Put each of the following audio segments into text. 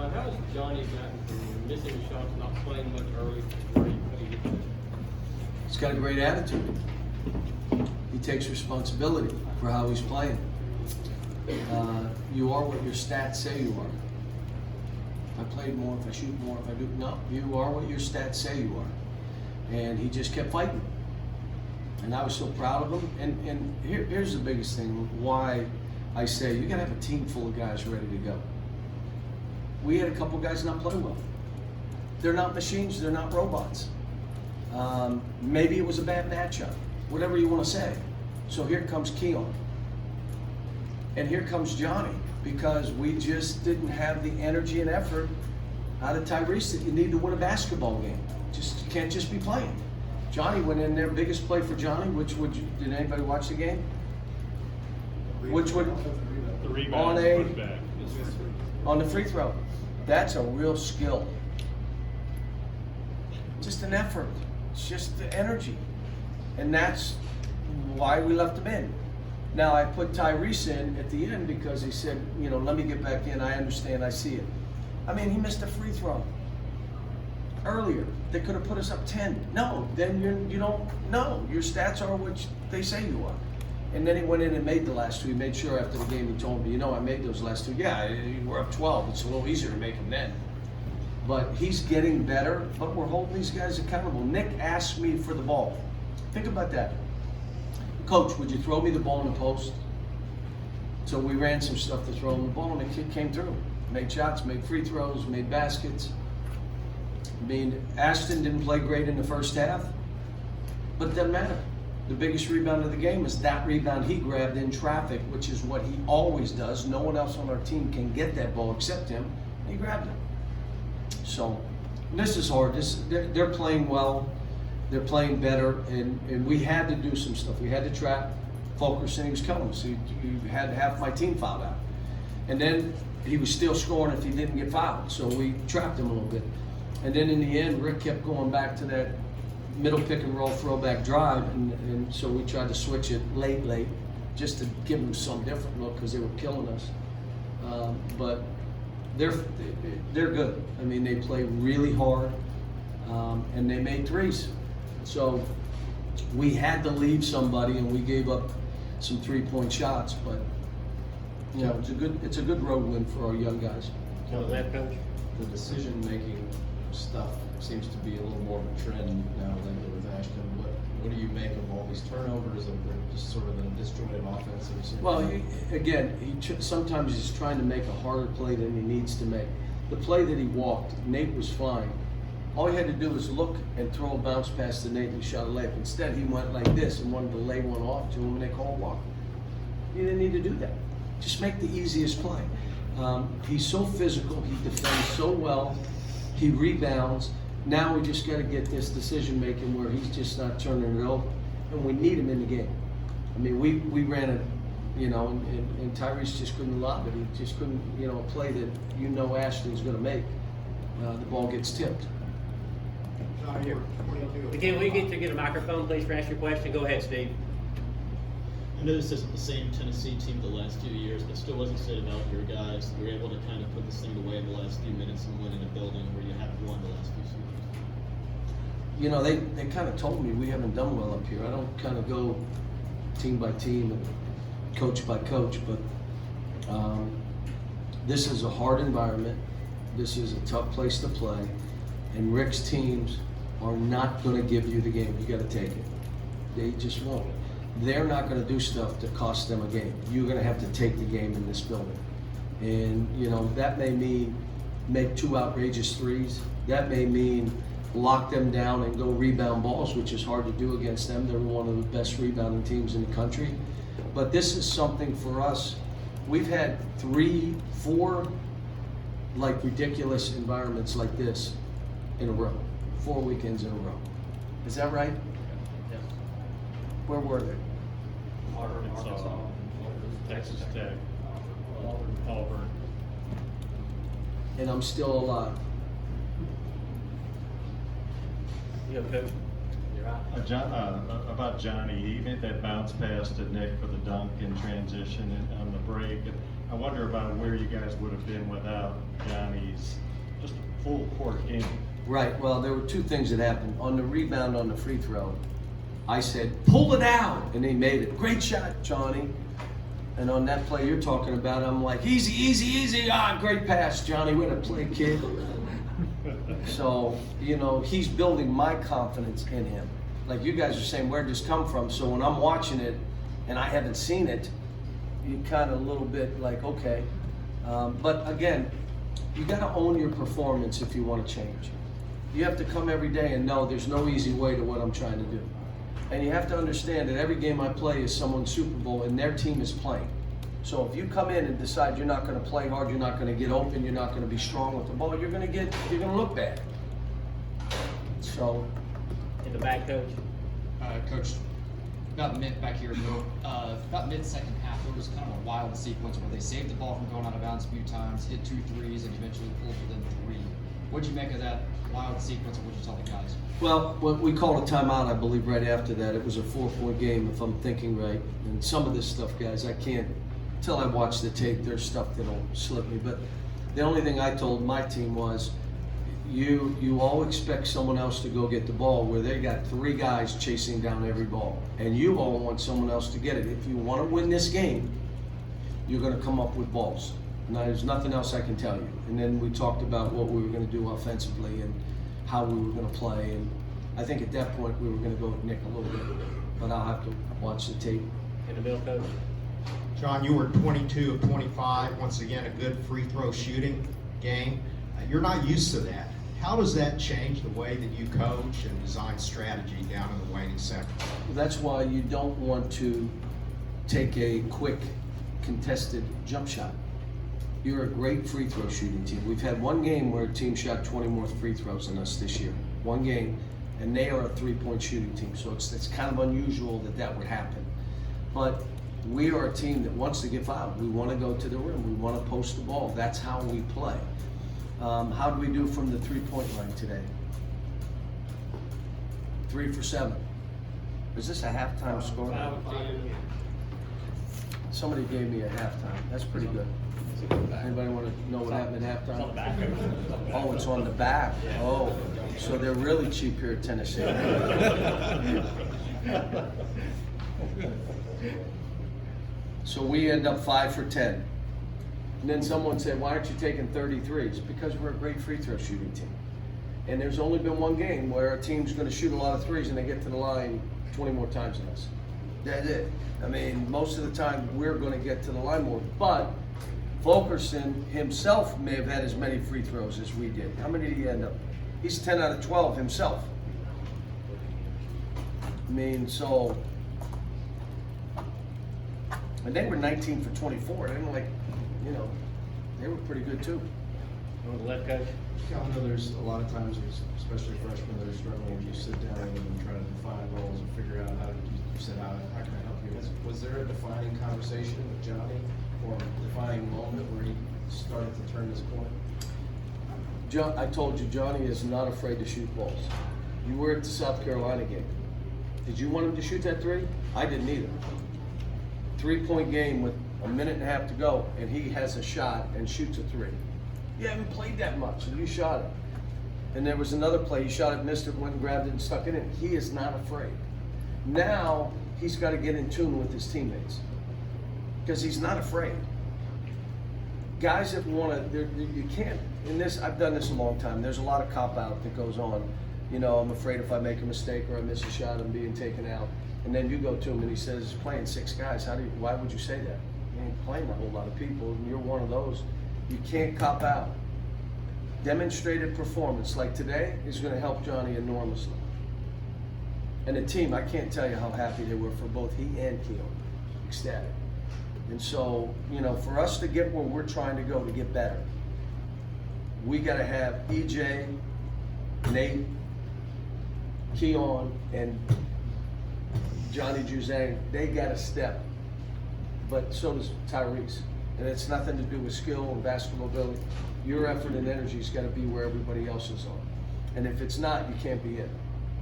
John, how has Johnny gotten from missing shots, not playing much early, to where he gets there? He's got a great attitude. He takes responsibility for how he's playing. You are what your stats say you are. If I played more, if I shoot more, if I do, no, you are what your stats say you are. And he just kept fighting. And I was so proud of him. And here's the biggest thing, why I say you gotta have a team full of guys ready to go. We had a couple guys not play well. They're not machines, they're not robots. Maybe it was a bad matchup, whatever you want to say. So here comes Keon. And here comes Johnny, because we just didn't have the energy and effort out of Tyrese that you need to win a basketball game. You can't just be playing. Johnny went in there, biggest play for Johnny, did anybody watch the game? Which would, The rebound put back. on the free throw. That's a real skill. Just an effort. It's just the energy. And that's why we left him in. Now I put Tyrese in at the end because he said, let me get back in. I understand, I see it. I mean, he missed a free throw earlier. They could have put us up 10. No, then you don't know. Your stats are what they say you are. And then he went in and made the last two. He made sure after the game he told me, I made those last two. Yeah, we're up 12. It's a little easier to make them then. But he's getting better, but we're holding these guys accountable. Nick asked me for the ball. Think about that. Coach, would you throw me the ball in the post? So we ran some stuff to throw him the ball, and the kid came through. Made shots, made free throws, made baskets. I mean, Ashton didn't play great in the first half, but it doesn't matter. The biggest rebound of the game is that rebound he grabbed in traffic, which is what he always does. No one else on our team can get that ball except him. He grabbed it. So this is hard. They're playing well. They're playing better, and we had to do some stuff. We had to trap Fulkerson. He was killing us. You had half my team fouled out. And then he was still scoring if he didn't get fouled. So we trapped him a little bit. And then in the end, Rick kept going back to that middle pick and roll throwback drive, and so we tried to switch it late, just to give them some different look because they were killing us. But they're good. I mean, they play really hard, and they made threes. So we had to leave somebody, and we gave up some 3-point shots. But it's a good road win for our young guys. The decision-making stuff seems to be a little more of a trend now lately with Ashton. What do you make of all these turnovers and just sort of a disjointed offense? Well, sometimes he's trying to make a harder play than he needs to make. The play that he walked, Nate was fine. All he had to do was look and throw a bounce pass to Nate and he shot a layup. Instead, he went like this and wanted to lay one off to him and they called walk. He didn't need to do that. Just make the easiest play. He's so physical. He defends so well. He rebounds. Now we just got to get this decision making where he's just not turning it over, and we need him in the game. I mean, we ran it, and Tyrese just couldn't lob it. He just couldn't, a play that Ashton's going to make. The ball gets tipped. Again, will you get a microphone, please, for ask your question? Go ahead, Steve. I know this isn't the same Tennessee team the last 2 years, but still wasn't said about your guys. You were able to kind of put this thing away in the last few minutes and win in a building where you haven't won the last few seasons. They kind of told me we haven't done well up here. I don't kind of go team by team and coach by coach, but this is a hard environment. This is a tough place to play, and Rick's teams are not going to give you the game. You got to take it. They just won't. They're not going to do stuff to cost them a game. You're going to have to take the game in this building. And, that may mean make 2 outrageous threes. That may mean lock them down and go rebound balls, which is hard to do against them. They're one of the best rebounding teams in the country. But this is something for us. We've had 3, 4 ridiculous environments like this in a row. 4 weekends in a row. Is that right? Yeah. Where were they? Arkansas, Texas Tech, Auburn. And I'm still alive. You okay? You're right. About Johnny, he made that bounce pass to Nick for the dunk in transition and on the break. And I wonder about where you guys would have been without Johnny's full court game. Right, well, there were two things that happened. On the rebound on the free throw, I said, pull it out, and he made it. Great shot, Johnny. And on that play you're talking about, I'm like, easy, easy, easy. Ah, great pass, Johnny. Way to play, kid. So, you know, he's building my confidence in him. Like you guys are saying, where'd this come from? So when I'm watching it and I haven't seen it, you kind of a little bit like, okay. But again, you got to own your performance if you want to change. You have to come every day and know there's no easy way to what I'm trying to do. And you have to understand that every game I play is someone's Super Bowl and their team is playing. So if you come in and decide you're not going to play hard, you're not going to get open, you're not going to be strong with the ball, you're going to look bad. So. In the back, coach. Coach, about back here, about mid-second half, there was kind of a wild sequence where they saved the ball from going out of bounds a few times, hit 2 threes, and eventually pulled within 3. What'd you make of that wild sequence, and what'd you tell the guys? Well, we called a timeout, I believe, right after that. It was a 4-point game, if I'm thinking right. And some of this stuff, guys, I can't, until I watch the tape, there's stuff that'll slip me. But the only thing I told my team was, you all expect someone else to go get the ball where they got 3 guys chasing down every ball. And you all want someone else to get it. If you want to win this game, you're going to come up with balls. Now, there's nothing else I can tell you. And then we talked about what we were going to do offensively and how we were going to play. And I think at that point we were going to go with Nick a little bit. But I'll have to watch the tape. In the middle, coach. John, you were 22 of 25. Once again, a good free throw shooting game. You're not used to that. How does that change the way that you coach and design strategy down in the Wayne sector? That's why you don't want to take a quick contested jump shot. You're a great free throw shooting team. We've had one game where a team shot 20 more free throws than us this year. One game, and they are a 3-point shooting team. So it's kind of unusual that would happen. But we are a team that wants to get fouled. We want to go to the rim. We want to post the ball. That's how we play. How do we do from the 3-point line today? 3 for 7. Is this a halftime score? 5 of 10. Somebody gave me a halftime. That's pretty good. Anybody want to know what happened at It's on the halftime? back, coach. Oh, it's on the back. Oh, so they're really cheap here at Tennessee. So we end up 5 for 10. And then someone said, why aren't you taking 33s? Because we're a great free throw shooting team. And there's only been one game where a team's going to shoot a lot of threes and they get to the line 20 more times than us. That's it. I mean, most of the time we're going to get to the line more. But Fulkerson himself may have had as many free throws as we did. How many did he end up? He's 10 out of 12 himself. I mean, so, and they were 19 for 24. They were like, you know, they were pretty good too. On the left, coach. I know there's a lot of times, especially freshmen, that are struggling. You sit down with them and try to define roles and figure out you said, how can I help you? Was there a defining conversation with Johnny or a defining moment where he started to turn this corner? John, I told you, Johnny is not afraid to shoot balls. You were at the South Carolina game. Did you want him to shoot that 3? I didn't either. 3-point game with a minute and a half to go, and he has a shot and shoots a 3. You haven't played that much, and you shot it. And there was another play, he shot it, missed it, went and grabbed it and stuck it in. He is not afraid. Now, he's got to get in tune with his teammates, because he's not afraid. Guys that want to, you can't, in this, I've done this a long time, there's a lot of cop-out that goes on. You know, I'm afraid if I make a mistake or I miss a shot, I'm being taken out. And then you go to him and he says, he's playing 6 guys, why would you say that? You ain't playing a whole lot of people, and you're one of those. You can't cop out. Demonstrated performance like today is going to help Johnny enormously. And the team, I can't tell you how happy they were for both he and Keon. Ecstatic. And so, you know, for us to get where we're trying to go to get better, we got to have EJ, Nate, Keon, and Johnny Juzang. They got to step. But so does Tyrese. And it's nothing to do with skill and basketball ability. Your effort and energy's got to be where everybody else is on. And if it's not, you can't be it.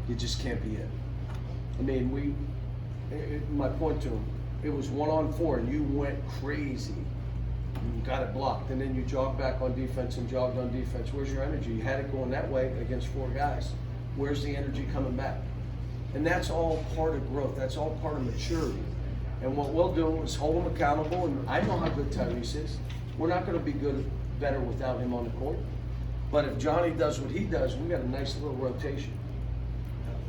You just can't be it. I mean, my point to him, it was 1-on-4 and you went crazy You got it blocked, and then you jog back on defense and jogged on defense. Where's your energy? You had it going that way against 4 guys. Where's the energy coming back? And that's all part of growth. That's all part of maturity. And what we'll do is hold him accountable, and I know how good Tyrese is. We're not gonna be better without him on the court. But if Johnny does what he does, we got a nice little rotation.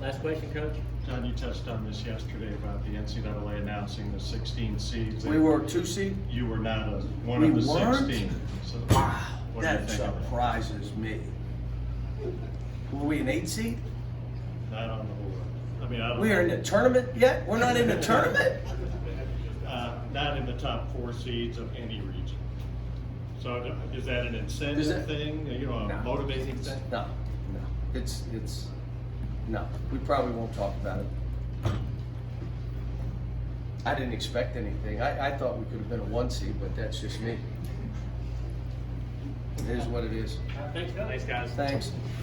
Last question, Coach? John, you touched on this yesterday about the NCAA announcing the 16 seeds. We were a 2 seed? You were not one We of the weren't? 16. So Wow, what do you that think of that? surprises me. Were we an 8 seed? Not on the board. I mean, I don't. We are in the tournament yet? We're not in the tournament? Not in the top 4 seeds of any region. So is that an incentive thing, you know, a No. motivating thing? No, no. It's, no. We probably won't talk about it. I didn't expect anything. I thought we could have been a 1 seed, but that's just me. It is what it is. Thanks, guys. Thanks.